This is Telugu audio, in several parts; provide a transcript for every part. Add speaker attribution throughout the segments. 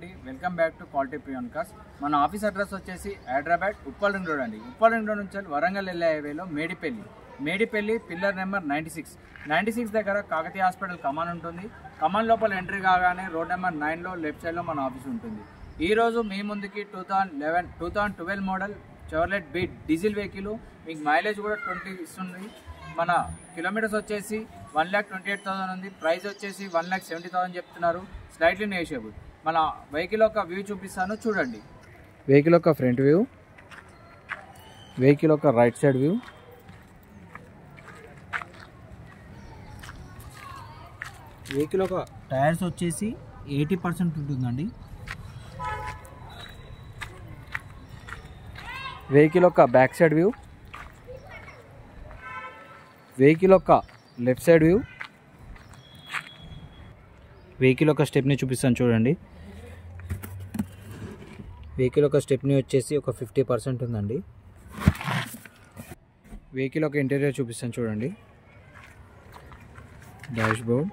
Speaker 1: Welcome back to quality Priyan cars. మన ఆఫీస్ అడ్రస్ వచ్చేసి హైదరాబాద్ ఉప్పల్ రింగ్ రోడ్ అండి. ఉప్పల్ రింగ్ రోడ్ నుంచి వరంగల్ వెళ్ళే హైవేలో మేడిపల్లి పిల్లర్ నెంబర్ 96 దగ్గర కాకతీయ హాస్పిటల్ కమాన్ ఉంటుంది. కమాన్ లోపల ఎంట్రీ కాగానే రోడ్ నెంబర్ 9లో లెఫ్ట్ సైడ్లో మన ఆఫీస్ ఉంటుంది. ఈరోజు మీ ముందుకి 2012 model Chevrolet beat diesel vehicle, మీకు మైలేజ్ కూడా 20 ఇస్తుంది. మన కిలోమీటర్స్ వచ్చేసి 1,28,000 ఉంది. ప్రైస్ వచ్చేసి 1,70,000 చెప్తున్నారు. Slightly negotiable. మన వెహికల్ యొక్క వ్యూ చూపిస్తాను, చూడండి. వెహికల్ యొక్క ఫ్రంట్ వ్యూ, వెహికల్ యొక్క రైట్ సైడ్ వ్యూ, వెహికల్ యొక్క టైర్స్ వచ్చేసి 80% ఉంటుందండి. వెహికల్ యొక్క బ్యాక్ సైడ్ వ్యూ, వెహికల్ యొక్క లెఫ్ట్ సైడ్ వ్యూ, వెహికల్ యొక్క స్టెప్ని చూపిస్తాను చూడండి. వెహికల్ యొక్క స్టెప్ని వచ్చేసి ఒక 50% ఉందండి. వెహికల్ యొక్క ఇంటీరియర్ చూపిస్తాను చూడండి. డాష్ బోర్డ్,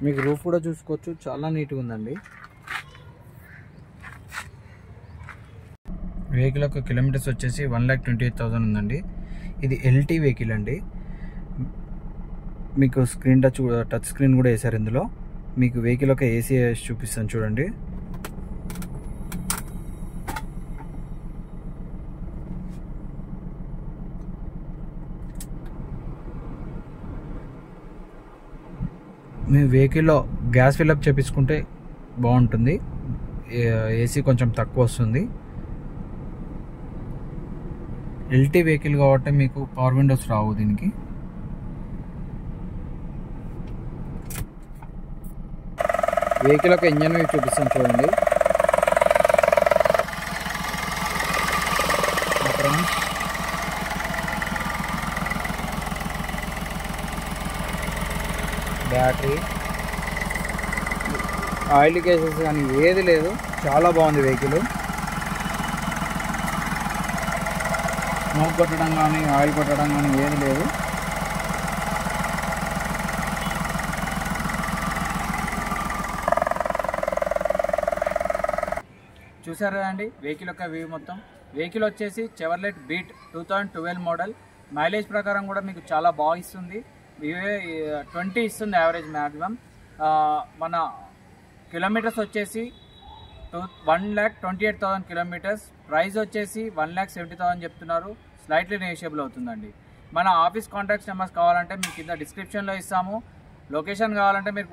Speaker 1: మీకు రూఫ్ కూడా చూసుకోవచ్చు, చాలా నీట్గా ఉందండి. వెహికల్ యొక్క కిలోమీటర్స్ వచ్చేసి 1,28,000 ఉందండి. ఇది ఎల్టీ వెహికల్ అండి. మీకు టచ్ స్క్రీన్ కూడా వేసారు ఇందులో. మీకు వెహికల్ యొక్క ఏసీ చూపిస్తాను చూడండి. మీ వెహికల్లో గ్యాస్ ఫిల్అప్ చేపించుకుంటే బాగుంటుంది. ఏసీ కొంచెం తక్కువ వస్తుంది. ఎల్టీ వెహికల్ కాబట్టి మీకు పవర్ విండోస్ రావు దీనికి. వెహికల్ యొక్క ఇంజన్ వ్యూ చూపిస్తాను చూడండి. బ్యాటరీ, ఆయిల్ కేసెస్ కానీ ఏది లేదు, చాలా బాగుంది వెహికల్. స్మోక్ కొట్టడం కానీ ఆయిల్ కొట్టడం కానీ ఏది లేదు. చూసారు కదండి వెహికల్ యొక్క వ్యూ మొత్తం. వెహికల్ వచ్చేసి చెవర్లెట్ బీట్ 2012 మోడల్. మైలేజ్ ప్రకారం కూడా మీకు చాలా బాగా ఇస్తుంది. 20 ఇస్తుంది యావరేజ్ మ్యాక్సిమం. మన కిలోమీటర్స్ వచ్చేసి 1,28,000 కిలోమీటర్స్. ప్రైస్ వచ్చేసి 1,70,000 చెప్తున్నారు. స్లైట్లీ నెగోషియబుల్ అవుతుందండి. మన ఆఫీస్ కాంటాక్ట్స్ నెంబర్స్ కావాలంటే మీకు కింద డిస్క్రిప్షన్లో ఇస్తాము. లొకేషన్ కావాలంటే మీరు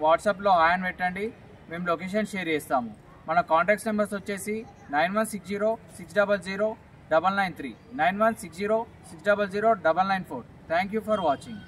Speaker 1: వాట్సాప్లో ఆయన పెట్టండి, మేము లొకేషన్ షేర్ చేస్తాము. మన కాంటాక్ట్స్ నెంబర్స్ వచ్చేసి 9160600993, 9160600994. Thank you for watching.